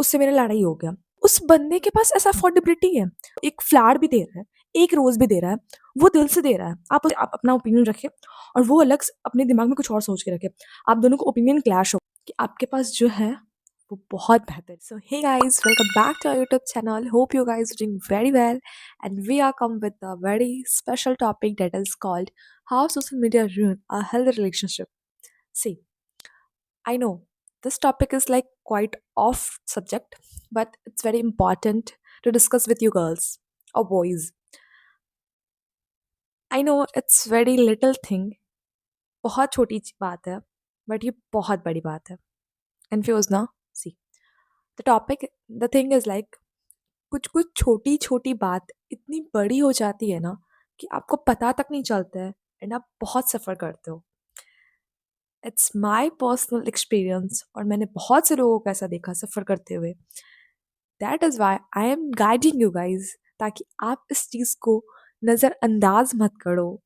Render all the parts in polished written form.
उससे मेरा लड़ाई हो गया। उस बंदे के पास ऐसा अफोर्डेबिलिटी है, एक फ्लावर भी दे रहा है, एक रोज़ भी दे रहा है, वो दिल से दे रहा है। आप अपना ओपिनियन रखिए और वो अलग स अपने दिमाग में कुछ और सोच के रखे। आप दोनों को ओपिनियन क्लैश हो कि आपके पास जो है वो बहुत बेहतर। So hey guys, welcome back to our YouTube channel. Hope you guys doing very well and we are come with a very special topic that is called how social media ruin a healthy relationship. See, I know this topic is like quite off subject, but it's very important to discuss with you girls or boys. I know it's very little thing, बहुत छोटी बात है, but ये बहुत बड़ी बात है. Confused ना? See, the thing is like कुछ कुछ छोटी छोटी बात इतनी बड़ी हो जाती है ना कि आपको पता तक नहीं चलता है एंड आप बहुत सफ़र करते हो. इट्स माई पर्सनल एक्सपीरियंस और मैंने बहुत से लोगों को ऐसा देखा सफ़र करते हुए. That is why I am guiding you guys, ताकि आप इस चीज़ को नज़रअंदाज मत करो.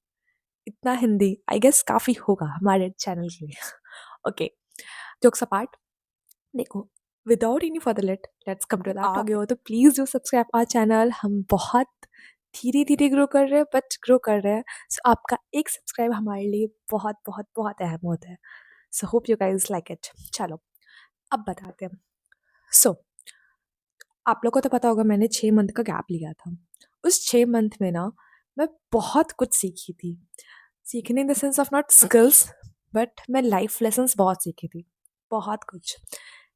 इतना हिंदी आई गेस काफ़ी होगा हमारे चैनल के लिए. ओके, जोक्स अपार्ट, देखो, without any further let's come to that. आ गए हो तो please do subscribe our channel. हम बहुत धीरे धीरे ग्रो कर रहे हैं, बट ग्रो कर रहे हैं. सो आपका एक सब्सक्राइब हमारे लिए बहुत बहुत बहुत अहम होता है. So hope you guys like it. चलो अब बताते हैं. सो आप लोग को तो पता होगा मैंने 6 मंथ का गैप लिया था. उस 6 मंथ में ना मैं बहुत कुछ सीखी थी. सीखने in the sense of not skills, but मैं लाइफ लेसन्स बहुत सीखी थी, बहुत कुछ.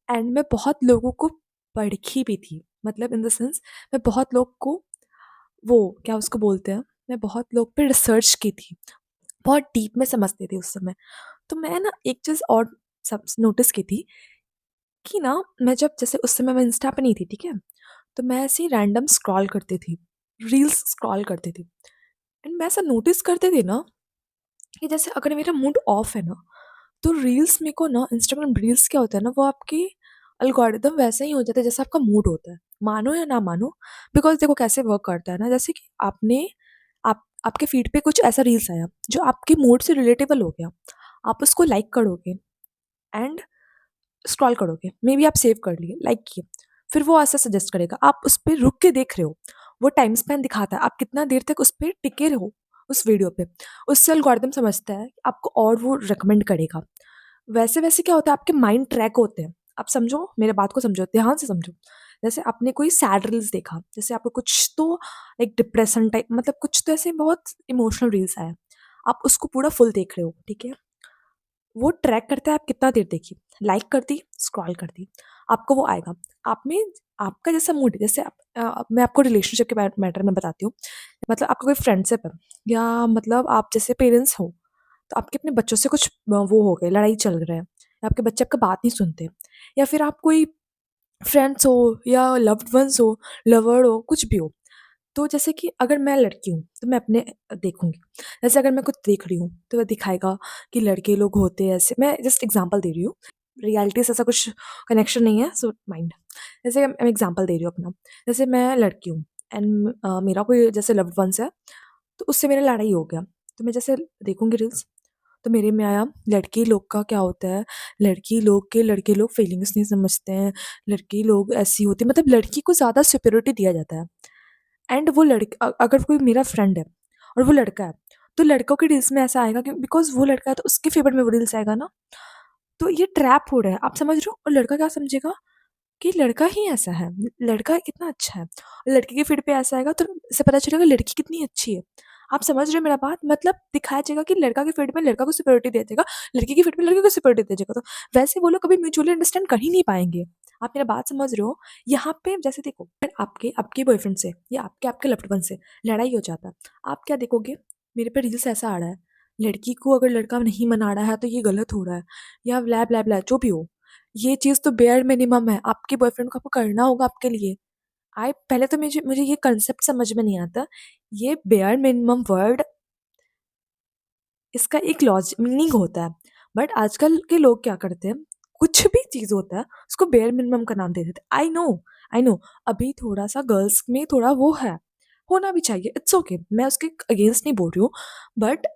एंड मैं बहुत लोगों को पढ़ी भी थी, मतलब इन द सेंस मैं बहुत लोग को, वो क्या उसको बोलते हैं, मैं बहुत लोग पे रिसर्च की थी, बहुत डीप में समझती थी उस समय. तो मैं ना एक चीज़ और सब नोटिस की थी कि ना मैं जब, जैसे उस समय मैं इंस्टा पे नहीं थी, ठीक है, तो मैं ऐसे ही रैंडम स्क्रॉल करती थी, रील्स स्क्रॉल करती थी. एंड मैं ऐसा नोटिस करती थी ना कि जैसे अगर मेरा मूड ऑफ है ना, तो रील्स मेरे को ना, इंस्टाग्राम रील्स क्या होता है ना, वो आपकी एल्गोरिदम वैसा ही हो जाता है जैसा आपका मूड होता है, मानो या ना मानो. बिकॉज देखो कैसे वर्क करता है ना, जैसे कि आपके फीड पे कुछ ऐसा रील्स आया जो आपके मूड से रिलेटेबल हो गया, आप उसको लाइक करोगे एंड स्क्रॉल करोगे, मे बी आप सेव कर लिए, लाइक किए, फिर वो ऐसा सजेस्ट करेगा, आप उस पर रुक के देख रहे हो, वो टाइम स्पैन दिखाता है आप कितना देर तक उस पर टिके रहो उस वीडियो पे. उससे एल्गोरिदम समझता है कि आपको और वो रिकमेंड करेगा. वैसे वैसे क्या होता है, आपके माइंड ट्रैक होते हैं. आप समझो, मेरे बात को समझो, ध्यान से समझो. जैसे आपने कोई सैड रील्स देखा, जैसे आपको कुछ तो एक डिप्रेशन टाइप, मतलब कुछ तो ऐसे बहुत इमोशनल रील्स आए, आप उसको पूरा फुल देख रहे हो, ठीक है, वो ट्रैक करता है आप कितना देर देखी, लाइक कर दी, स्क्रॉल कर दी, आपको वो आएगा. आप में आपका जैसा मूड है, जैसे मैं आपको रिलेशनशिप के मैटर में बताती हूँ. मतलब आपका कोई फ्रेंडशिप है, या मतलब आप जैसे पेरेंट्स हो, तो आपके अपने बच्चों से कुछ वो हो गए, लड़ाई चल रहा है, या आपके बच्चे आपका बात नहीं सुनते, या फिर आप कोई फ्रेंड्स हो या लव्ड वंस हो, लवर हो, कुछ भी हो. तो जैसे कि अगर मैं लड़की हूँ तो मैं अपने देखूँगी, जैसे अगर मैं कुछ देख रही हूँ तो वह दिखाएगा कि लड़के लोग होते हैं ऐसे. मैं जस्ट एग्जांपल दे रही हूँ, रियलिटी से ऐसा कुछ कनेक्शन नहीं है, सो माइंड. जैसे मैं एग्जांपल दे रही हूँ अपना. जैसे मैं लड़की हूँ एंड मेरा कोई जैसे लव्ड वंस है, तो उससे मेरा लड़ाई हो गया, तो मैं जैसे देखूँगी रील्स, तो मेरे में आया लड़की लोग का क्या होता है, लड़के लोग फीलिंग्स नहीं समझते हैं, लड़की लोग ऐसी होती है, मतलब लड़की को ज़्यादा सिक्योरिटी दिया जाता है. एंड वो अगर कोई मेरा फ्रेंड है और वो लड़का है, तो लड़कों के रील्स में ऐसा आएगा कि बिकॉज वो लड़का है तो उसके फेवर में वो रील्स आएगा ना. तो ये ट्रैप हो रहा है, आप समझ रहे हो. और लड़का क्या समझेगा कि लड़का ही ऐसा है, लड़का कितना अच्छा है, और लड़की के फीड पे ऐसा आएगा तो इससे पता चलेगा लड़की कितनी अच्छी है. आप समझ रहे हो मेरा बात, मतलब दिखाया जाएगा कि लड़का के फीड में लड़का को सिक्योरिटी दे देगा, लड़की की फीड में लड़के को सिक्योरिटी दे देगा. तो वैसे वो लोग कभी म्यूचुअली अंडरस्टैंड कर ही नहीं पाएंगे. आप मेरा बात समझ रहे हो. यहाँ पे जैसे देखो, अगर आपके आपके बॉयफ्रेंड से या आपके आपके लव्ड वन से लड़ाई हो जाता है, आप क्या देखोगे, मेरे पे रील्स ऐसा आ रहा है, लड़की को अगर लड़का नहीं मना रहा है तो ये गलत हो रहा है, या ब्ला ब्ला ब्ला जो भी हो. ये चीज़ तो बेयर मिनिमम है, आपके बॉयफ्रेंड को आपको करना होगा आपके लिए. आई पहले तो मुझे मुझे ये कांसेप्ट समझ में नहीं आता. ये बेयर मिनिमम वर्ड, इसका एक लॉज मीनिंग होता है, बट आजकल के लोग क्या करते हैं, कुछ भी चीज़ होता है उसको बेयर मिनिमम का नाम दे देते हैं. आई नो अभी थोड़ा सा गर्ल्स में थोड़ा वो है, होना भी चाहिए, इट्स ओके, मैं उसके अगेंस्ट नहीं बोल रही हूँ, बट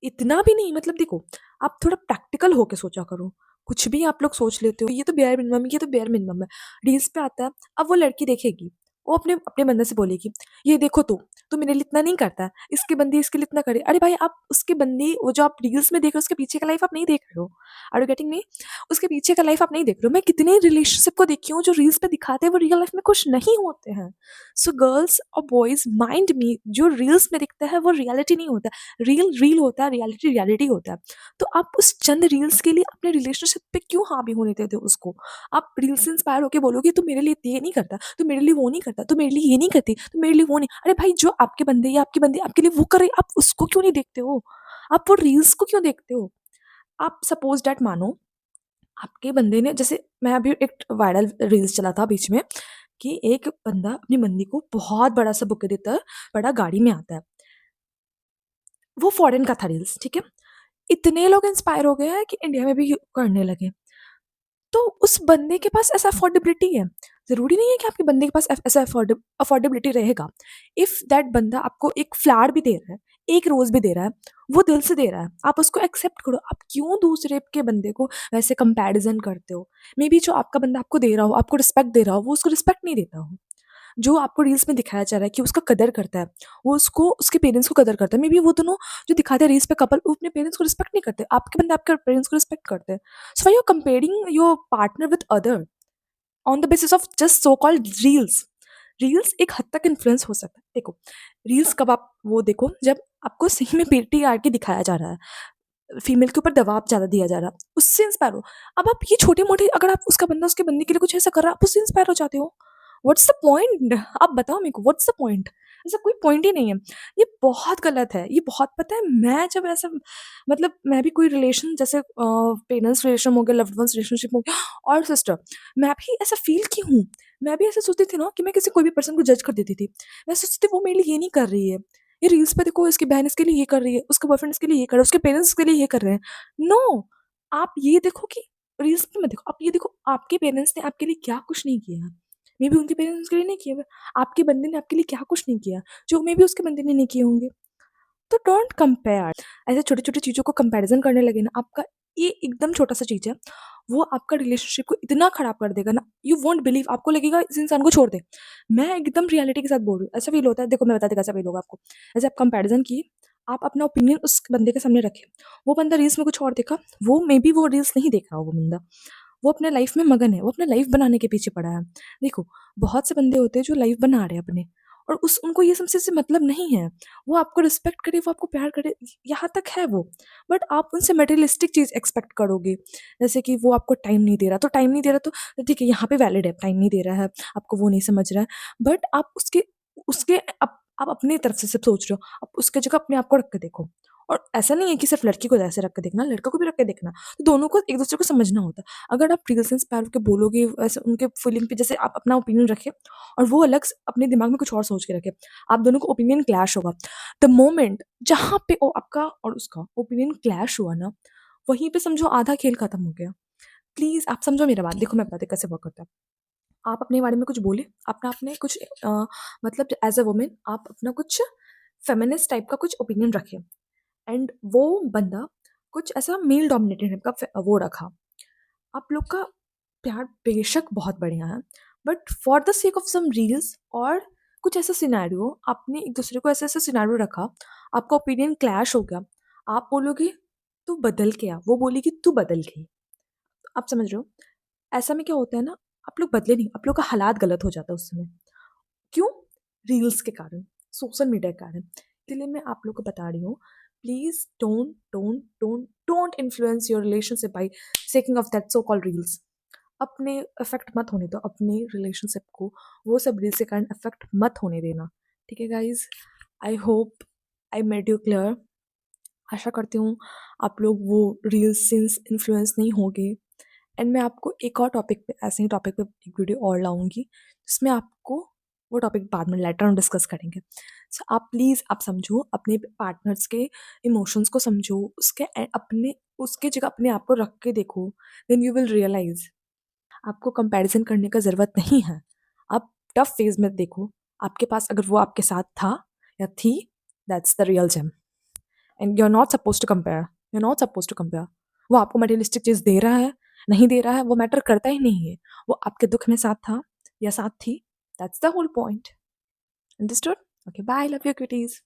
इतना भी नहीं. मतलब देखो, आप थोड़ा प्रैक्टिकल होके सोचा करो. कुछ भी आप लोग सोच लेते हो, ये तो बेयर मिनिमम है। रील्स पे आता है, अब वो लड़की देखेगी, वो अपने अपने बंदे से बोलेगी, "ये देखो तू मेरे लिए इतना नहीं करता है, इसकी बंदी इसके लिए इतना करे।" अरे भाई, आप उसकी बंदी वो जो आप रील्स में देख रहे हो, उसके पीछे का लाइफ आप नहीं देख रहे हो। Are you getting me? उसके पीछे का लाइफ आप नहीं देख रहे हो। मैं कितने रिलेशनशिप को देखी हूँ जो रील्स पे दिखाते हैं, वो रियल लाइफ में खुश नहीं होते हैं। सो गर्ल्स और बॉयज़ माइंड मी, जो रील्स में दिखता है वो रियलिटी नहीं होता। रील रील होता है, रियलिटी रियलिटी होता है। तो आप उस चंद रील्स के लिए अपने रिलेशनशिप पे क्यों हावी होने देते हो उसको? आप रील्स से इंस्पायर होके बोलोगे, "तू मेरे लिए ये नहीं करता, तू मेरे लिए वो नहीं करता, तू मेरे लिए ये नहीं करती, तू मेरे लिए वो नहीं।" अरे भाई, जो आपके बंदे या आपकी बंदी आपके लिए वो कर रही है, आप उसको क्यों नहीं देखते हो? आप वो रील्स को क्यों देखते हो? आप सपोज़ दैट मानो आपके बंदे ने, जैसे मैं अभी एक वायरल रील्स चला था बीच में कि एक बंदा अपनी बंदी को बहुत बड़ा-सा बुके देता है, बड़ा गाड़ी में आता है। वो फॉरेन का था रील्स, ठीक है? इतने लोग इंस्पायर हो गए हैं कि इंडिया में भी करने लगे। तो उस बंदे के पास ऐसा अफोर्डेबिलिटी है। ज़रूरी नहीं है कि आपके बंदे के पास ऐसा अफोर्डेबिलिटी रहेगा। इफ़ दैट बंदा आपको एक फ्लावर भी दे रहा है, एक रोज़ भी दे रहा है, वो दिल से दे रहा है, आप उसको एक्सेप्ट करो। आप क्यों दूसरे के बंदे को वैसे कंपैरिज़न करते हो? मेबी जो आपका बंदा आपको दे रहा हो, आपको रिस्पेक्ट दे रहा हो, वो उसको रिस्पेक्ट नहीं देता हो। जो आपको रील्स में दिखाया जा रहा है कि उसका कदर करता है, वो उसको उसके पेरेंट्स को कदर करता है। मेबी वो दोनों जो दिखाते हैं रील्स पे कपल, वो अपने पेरेंट्स को रिस्पेक्ट नहीं करते। आपके बंदे आपके पेरेंट्स को रिस्पेक्ट करते हैं। So why you are comparing your partner with other on the basis of just so called reels? Reels एक हद तक इन्फ्लुएंस हो सकता है। देखो, रील्स कब आप वो देखो जब आपको सही में पेट्रियार्की दिखाया जा रहा है, फीमेल के ऊपर दबाव ज़्यादा दिया जा रहा है, उससे इंस्पायर हो। अब आप ये छोटे-मोटे, अगर आप उसका बंदा उसके बंदे के लिए कुछ ऐसा कर रहा है, आप उससे इंस्पायर हो जाते हो। What's the point? आप बताओ मेरे को, व्हाट्स द पॉइंट? ऐसा कोई पॉइंट ही नहीं है। ये बहुत गलत है, ये बहुत, पता है, मैं जब ऐसा, मतलब मैं भी कोई रिलेशन, जैसे पेरेंट्स रिलेशन हो गया, लव्ड वन्स रिलेशनशिप हो गया, और सिस्टर, मैं भी ऐसा फ़ील की हूँ। मैं भी ऐसा सोचती थी ना कि मैं किसी कोई भी पर्सन को जज कर देती थी। मैं सोचती थी वो मेरे लिए ये नहीं कर रही है। ये रील्स पे देखो, इसकी बहन इसके लिए ये कर रही है, उसका बॉयफ्रेंड इसके लिए ये कर रहा है, उसके पेरेंट्स इसके लिए ये कर रहे हैं। नो, आप ये देखो कि रील्स पे मत देखो, आप ये देखो आपके पेरेंट्स ने आपके लिए क्या कुछ नहीं किया। मेबी उनके पेरेंट्स उसके लिए नहीं किए हुए, आपके बंदे ने आपके लिए क्या कुछ नहीं किया, जो मेबी उसके बंदे ने नहीं किए होंगे। तो डोंट कंपेयर। ऐसे छोटी-छोटी चीज़ों को कंपैरिज़न करने लगे ना, आपका ये एकदम छोटा-सा चीज़ है, वो आपका रिलेशनशिप को इतना खराब कर देगा ना, यू वोंट बिलीव, आपको लगेगा इस इंसान को छोड़ दे। मैं एकदम रियलिटी के साथ बोल रही हूँ, ऐसा फ़ील होता है। देखो, मैं बताती हूँ कैसा फ़ील होगा आपको। ऐसे आप कंपैरिज़न किए, आप अपना ओपिनियन उस बंदे के सामने रखे, वो बंदा रील्स में कुछ और देखा, वो मेबी वो रील्स नहीं देख रहा हो वो बंदा, वो अपने लाइफ़ में मगन है, वो अपना लाइफ़ बनाने के पीछे पड़ा है। देखो, बहुत से बंदे होते हैं जो लाइफ़ बना रहे हैं अपने, और उस उनको ये सबसे से मतलब नहीं है। वो आपको रिस्पेक्ट करे, वो आपको प्यार करे, यहाँ तक है वो। बट आप उनसे मटेरियलिस्टिक चीज़ एक्सपेक्ट करोगे। जैसे कि वो आपको टाइम नहीं दे रहा, तो टाइम नहीं दे रहा तो ठीक है, यहाँ पे वैलिड है, टाइम नहीं दे रहा है, आपको वो नहीं समझ रहा है। बट आप उसके उसके आप अपनी तरफ से सिर्फ़ सोच रहे हो, आप उसकी जगह अपने आप को रख के देखो। और ऐसा नहीं है कि सिर्फ़ लड़की को ऐसे रख के देखना, लड़का को भी रख के देखना। तो दोनों को एक-दूसरे को समझना होता है। अगर आप रील्स इंस्पायर होके बोलोगे, वैसे उनके फीलिंग पे, जैसे आप अपना ओपिनियन रखें और वो अलग स अपने दिमाग में कुछ और सोच के रखे, आप दोनों को ओपिनियन क्लैश होगा। द मोमेंट जहाँ पे ओ आपका और उसका ओपिनियन क्लैश हुआ ना, वहीं पे समझो आधा खेल खत्म हो गया। प्लीज़ आप समझो मेरी बात। देखो, मैं बताती हूँ कैसे वर्क करता है। आप अपने बारे में कुछ बोले, अपना आपने कुछ मतलब एज़ अ वुमन आप अपना कुछ फेमिनिस्ट टाइप का कुछ ओपिनियन रखें, एंड वो बंदा कुछ ऐसा मेल डोमिनेटेड टाइप का वो रखा। आप लोग का प्यार बेशक बहुत बढ़िया है, but for the sake of some reels और कुछ ऐसा सिनेरियो, आपने एक दूसरे को ऐसा ऐसा सिनेरियो रखा, आपका ओपिनियन क्लैश हो गया, आप बोलोगे तू बदल के आ, वो बोलेगी तू बदल गई। आप समझ रहे हो? ऐसा में क्या होता है ना, आप लोग बदले नहीं, आप लोग का हालात गलत हो जाता है उस समय। क्यों? रील्स के कारण, सोशल मीडिया के कारण। इसलिए मैं आप लोग को बता रही हूँ, please don't influence your relationship by seeking off that so called reels. अपने अफ़ेक्ट मत होने दो, अपने रिलेशनशिप को वो सब रील्स के कारण अफ़ेक्ट मत होने देना। ठीक है guys? I hope I made you clear. आशा करती हूँ आप लोग वो रील्स से इन्फ्लुएंस नहीं होगे, एंड मैं आपको एक और टॉपिक पे, ऐसे ही टॉपिक पे एक वीडियो और लाऊँगी, जिसमें आपको वो टॉपिक बाद में लेटर ऑन डिस्कस करेंगे। सो आप प्लीज़ आप समझो, अपने पार्टनर्स के इमोशंस को समझो, उसके अपने उसके जगह अपने आप को रख के देखो, देन यू विल रियलाइज़ आपको कंपैरिज़न करने का ज़रूरत नहीं है। आप टफ फेज़ में देखो, आपके पास अगर वो आपके साथ था या थी, that's the real gem, and you are not supposed to compare, you are not supposed to compare. वो आपको मटेरियलिस्टिक चीज़ दे रहा है, नहीं दे रहा है वो मैटर करता ही नहीं है। वो आपके दुख में साथ था या साथ थी, that's the whole point. Understood? Okay, bye, love you cuties.